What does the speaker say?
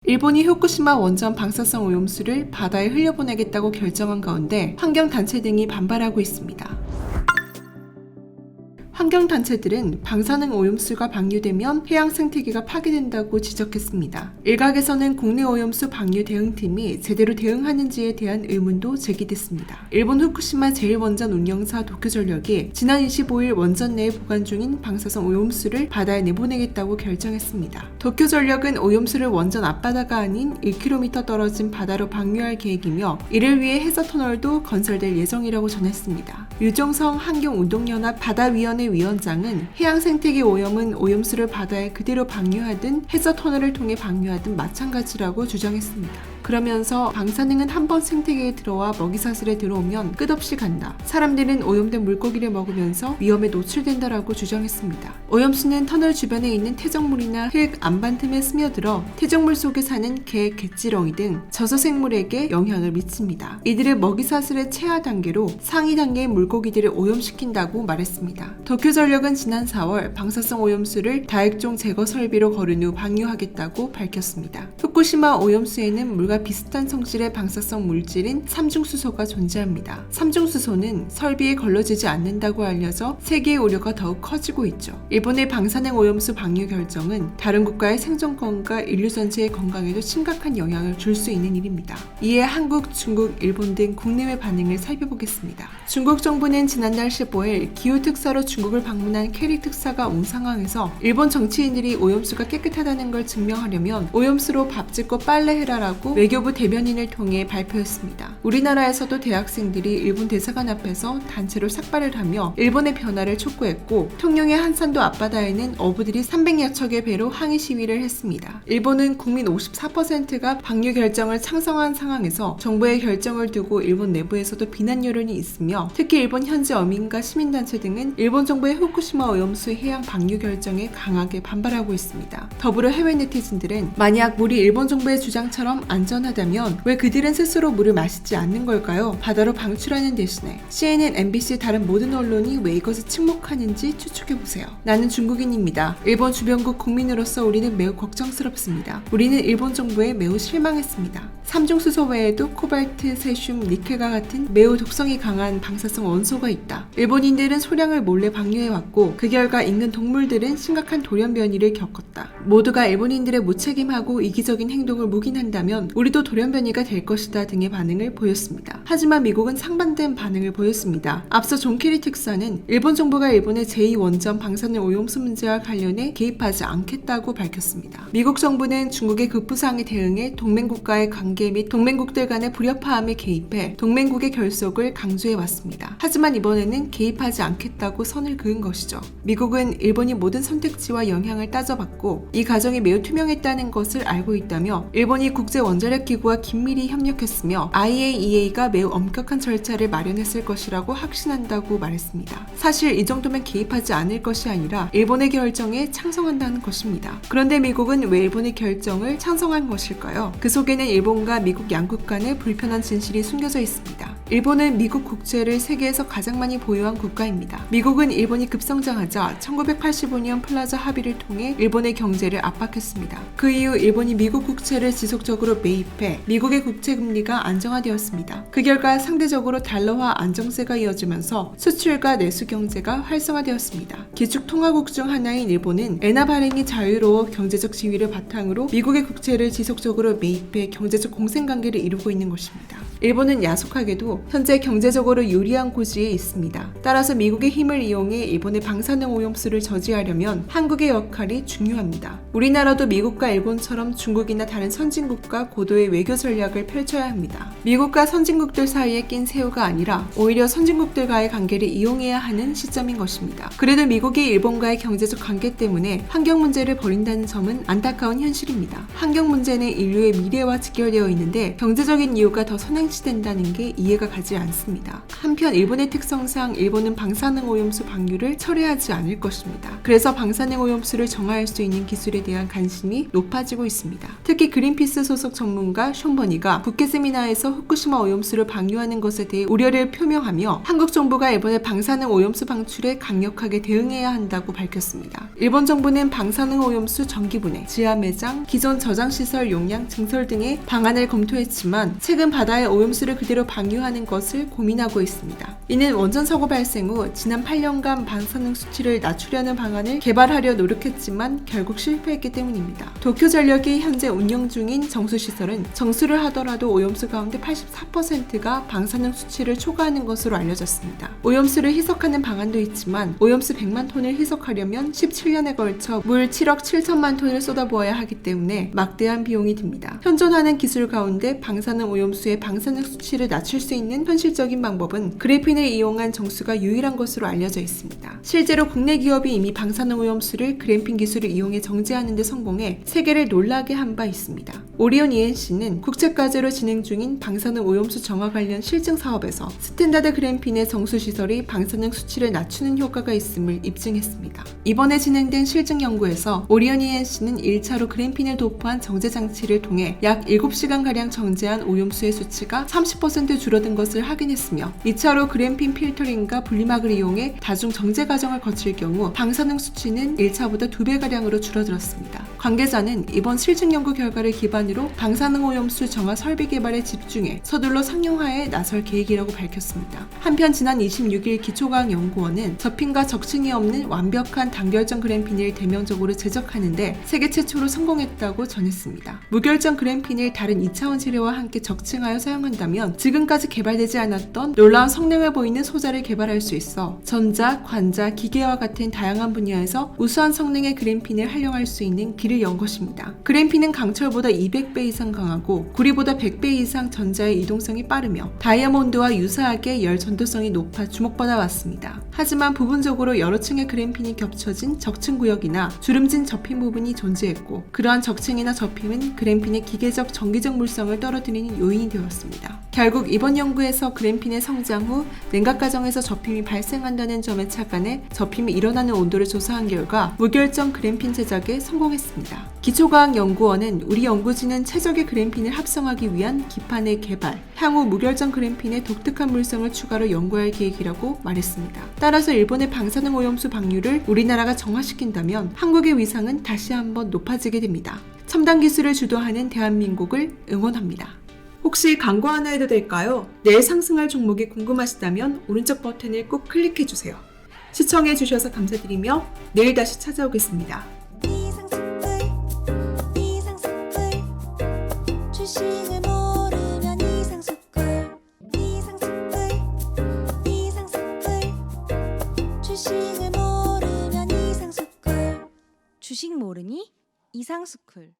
일본이 후쿠시마 원전 방사성 오염수를 바다에 흘려보내겠다고 결정한 가운데 환경단체 등이 반발하고 있습니다. 환경단체들은 방사능 오염수가 방류되면 해양 생태계가 파괴된다고 지적했습니다. 일각에서는 국내 오염수 방류 대응팀이 제대로 대응하는지에 대한 의문도 제기됐습니다. 일본 후쿠시마 제1원전 운영사 도쿄전력이 지난 25일 원전 내에 보관 중인 방사성 오염수를 바다에 내보내겠다고 결정했습니다. 도쿄전력은 오염수를 원전 앞바다가 아닌 1km 떨어진 바다로 방류할 계획이며 이를 위해 해저터널도 건설될 예정이라고 전했습니다. 유종성 환경운동연합 바다위원회 위원장은 해양 생태계 오염은 오염수를 바다에 그대로 방류하든 해저터널을 통해 방류하든 마찬가지라고 주장했습니다. 그러면서 방사능은 한번 생태계에 들어와 먹이사슬에 들어오면 끝없이 간다. 사람들은 오염된 물고기를 먹으면서 위험에 노출된다라고 주장했습니다. 오염수는 터널 주변에 있는 퇴적물이나 흙, 안반 틈에 스며들어 퇴적물 속에 사는 개, 갯지렁이 등 저소생물에게 영향을 미칩니다. 이들의 먹이사슬의 최하 단계로 상위 단계의 물고기들을 오염시킨다고 말했습니다. 도쿄전력은 지난 4월 방사성 오염수를 다액종 제거 설비로 거른 후 방류하겠다고 밝혔습니다. 후쿠시마 오염수에는 물과 비슷한 성질의 방사성 물질인 삼중수소가 존재합니다. 삼중수소는 설비에 걸러지지 않는다고 알려져 세계의 우려가 더욱 커지고 있죠. 일본의 방사능 오염수 방류 결정은 다른 국가의 생존권과 인류 전체의 건강에도 심각한 영향을 줄 수 있는 일입니다. 이에 한국, 중국, 일본 등 국내외 반응을 살펴보겠습니다. 중국 정부는 지난달 15일 기후특사로 중국을 방문한 캐리 특사가 온 상황에서 일본 정치인들이 오염수가 깨끗하다는 걸 증명하려면 오염수로 밥 짓고 빨래해라라고 외교부 대변인을 통해 발표했습니다. 우리나라에서도 대학생들이 일본 대사관 앞에서 단체로 삭발을 하며 일본의 변화를 촉구했고 통영의 한산도 앞바다에는 어부들이 300여 척의 배로 항의 시위를 했습니다. 일본은 국민 54%가 방류 결정을 찬성한 상황에서 정부의 결정을 두고 일본 내부에서도 비난 여론이 있으며 특히 일본 현지 어민과 시민단체 등은 일본 정부의 후쿠시마 오염수 해양 방류 결정에 강하게 반발하고 있습니다. 더불어 해외 네티즌들은 만약 물이 일본 정부의 주장처럼 안전하다면 왜 그들은 스스로 물을 마시지 않는 걸까요? 바다로 방출하는 대신에 CNN, MBC 다른 모든 언론이 왜 이것을 침묵하는지 추측해보세요. 나는 중국인입니다. 일본 주변국 국민으로서 우리는 매우 걱정스럽습니다. 우리는 일본 정부에 매우 실망했습니다. 삼중수소 외에도 코발트, 세슘, 니켈과 같은 매우 독성이 강한 방사성 원소가 있다. 일본인들은 소량을 몰래 방류해왔고 그 결과 인근 동물들은 심각한 돌연변이를 겪었다. 모두가 일본인들의 무책임하고 이기적인 행동을 묵인한다면 우리도 돌연변이가 될 것이다 등의 반응을 보였습니다. 하지만 미국은 상반된 반응을 보였습니다. 앞서 존 캐리 특사는 일본 정부가 일본의 제2원전 방사능 오염수 문제와 관련해 개입하지 않겠다고 밝혔습니다. 미국 정부는 중국의 급부상에 대응해 동맹국과의 관계 및 동맹국들 간의 불협화음에 개입해 동맹국의 결속을 강조해왔습니다. 하지만 이번에는 개입하지 않겠다고 선을 그은 것이죠. 미국은 일본이 모든 선택지와 영향을 따져봤고 이 과정이 매우 투명했다는 것을 알고 있다며 일본이 국제원자력기구와 긴밀히 협력했으며 IAEA가 매우 엄격한 절차를 마련했을 것이라고 확신한다고 말했습니다. 사실 이 정도면 개입하지 않을 것이 아니라 일본의 결정에 찬성한다는 것입니다. 그런데 미국은 왜 일본의 결정을 찬성한 것일까요? 그 속에는 일본과 미국 양국 간의 불편한 진실이 숨겨져 있습니다. 일본은 미국 국채를 세계에서 가장 많이 보유한 국가입니다. 미국은 일본이 급성장하자 1985년 플라자 합의를 통해 일본의 경제를 압박했습니다. 그 이후 일본이 미국 국채를 지속적으로 매입해 미국의 국채 금리가 안정화되었습니다. 그 결과 상대적으로 달러화 안정세가 이어지면서 수출과 내수 경제가 활성화되었습니다. 기축통화국 중 하나인 일본은 엔화 발행이 자유로워 경제적 지위를 바탕으로 미국의 국채를 지속적으로 매입해 경제적 공생관계를 이루고 있는 것입니다. 일본은 야속하게도 현재 경제적으로 유리한 고지에 있습니다. 따라서 미국의 힘을 이용해 일본의 방사능 오염수를 저지하려면 한국의 역할이 중요합니다. 우리나라도 미국과 일본처럼 중국이나 다른 선진국과 고도의 외교 전략을 펼쳐야 합니다. 미국과 선진국들 사이에 낀 새우가 아니라 오히려 선진국들과의 관계를 이용해야 하는 시점인 것입니다. 그래도 미국이 일본과의 경제적 관계 때문에 환경 문제를 벌인다는 점은 안타까운 현실입니다. 환경 문제는 인류의 미래와 직결되어 있는데 경제적인 이유가 더 선행 생취된다는 게 이해가 가지 않습니다. 한편 일본의 특성상 일본은 방사능 오염수 방류를 철회하지 않을 것입니다. 그래서 방사능 오염수를 정화할 수 있는 기술에 대한 관심이 높아지고 있습니다. 특히 그린피스 소속 전문가 숀버니가 국회 세미나에서 후쿠시마 오염수를 방류하는 것에 대해 우려를 표명하며 한국 정부가 일본의 방사능 오염수 방출에 강력하게 대응해야 한다고 밝혔습니다. 일본 정부는 방사능 오염수 전기분해, 지하 매장, 기존 저장시설 용량 증설 등의 방안을 검토했지만 최근 바다에 오염수를 그대로 방류하는 것을 고민하고 있습니다. 이는 원전 사고 발생 후 지난 8년간 방사능 수치를 낮추려는 방안을 개발하려 노력했지만 결국 실패했기 때문입니다. 도쿄전력이 현재 운영 중인 정수시설은 정수를 하더라도 오염수 가운데 84%가 방사능 수치를 초과하는 것으로 알려졌습니다. 오염수를 희석하는 방안도 있지만 오염수 100만 톤을 희석하려면 17년에 걸쳐 물 7억 7천만 톤을 쏟아부어야 하기 때문에 막대한 비용이 듭니다. 현존하는 기술 가운데 방사능 오염수의 방사능 수치를 낮출 수 있는 현실적인 방법은 그래핀을 이용한 정수가 유일한 것으로 알려져 있습니다. 실제로 국내 기업이 이미 방사능 오염수를 그래핀 기술을 이용해 정제하는 데 성공해 세계를 놀라게 한 바 있습니다. 오리온 ENC는 국제과제로 진행 중인 방사능 오염수 정화 관련 실증 사업에서 스탠다드 그래핀의 정수시설이 방사능 수치를 낮추는 효과가 있음을 입증했습니다. 이번에 진행된 실증 연구에서 오리온 ENC는 1차로 그래핀을 도포한 정제 장치를 통해 약 7시간가량 정제한 오염수의 수치가 30% 줄어든 것을 확인했으며 2차로 그래핀 필터링과 분리막을 이용해 다중 정제 과정을 거칠 경우 방사능 수치는 1차보다 2배가량으로 줄어들었습니다. 관계자는 이번 실증 연구 결과를 기반으로 방사능 오염수 정화 설비 개발에 집중해 서둘러 상용화에 나설 계획이라고 밝혔습니다. 한편 지난 26일 기초과학연구원은 접힘과 적층이 없는 완벽한 단결정 그래핀을 대명적으로 제작하는데 세계 최초로 성공했다고 전했습니다. 무결정 그래핀을 다른 2차원 재료와 함께 적층하여 사용한다면 지금까지 개발되지 않았던 놀라운 성능을 보이는 소자를 개발할 수 있어 전자, 관자, 기계와 같은 다양한 분야에서 우수한 성능의 그래핀을 활용할 수 있는 길을 연 것입니다. 그래핀은 강철보다 200배 이상 강하고 구리보다 100배 이상 전자의 이동성이 빠르며 다이아몬드와 유사하게 열 전도성이 높아 주목받아 왔습니다. 하지만 부분적으로 여러 층의 그래핀이 겹쳐진 적층 구역이나 주름진 접힘 부분이 존재했고 그러한 적층이나 접힘은 그래핀의 기계적 전기적 물성을 떨어뜨리는 요인이 되었습니다. 결국 이번 연구에서 그래핀의 성장 후 냉각 과정에서 접힘이 발생한다는 점에 착안해 접힘이 일어나는 온도를 조사한 결과 무결정 그래핀 제작에 성공했습니다. 기초과학연구원은 우리 연구진은 최적의 그래핀을 합성하기 위한 기판의 개발, 향후 무결정 그래핀의 독특한 물성을 추가로 연구할 계획이라고 말했습니다. 따라서 일본의 방사능 오염수 방류를 우리나라가 정화시킨다면 한국의 위상은 다시 한번 높아지게 됩니다. 첨단 기술을 주도하는 대한민국을 응원합니다. 혹시 광고 하나 해도 될까요? 내일 상승할 종목이 궁금하시다면 오른쪽 버튼을 꼭 클릭해주세요. 시청해주셔서 감사드리며 내일 다시 찾아오겠습니다. 주식을 모르면 이상스쿨 주식을 모르면 이상스쿨 주식 모르니 이상스쿨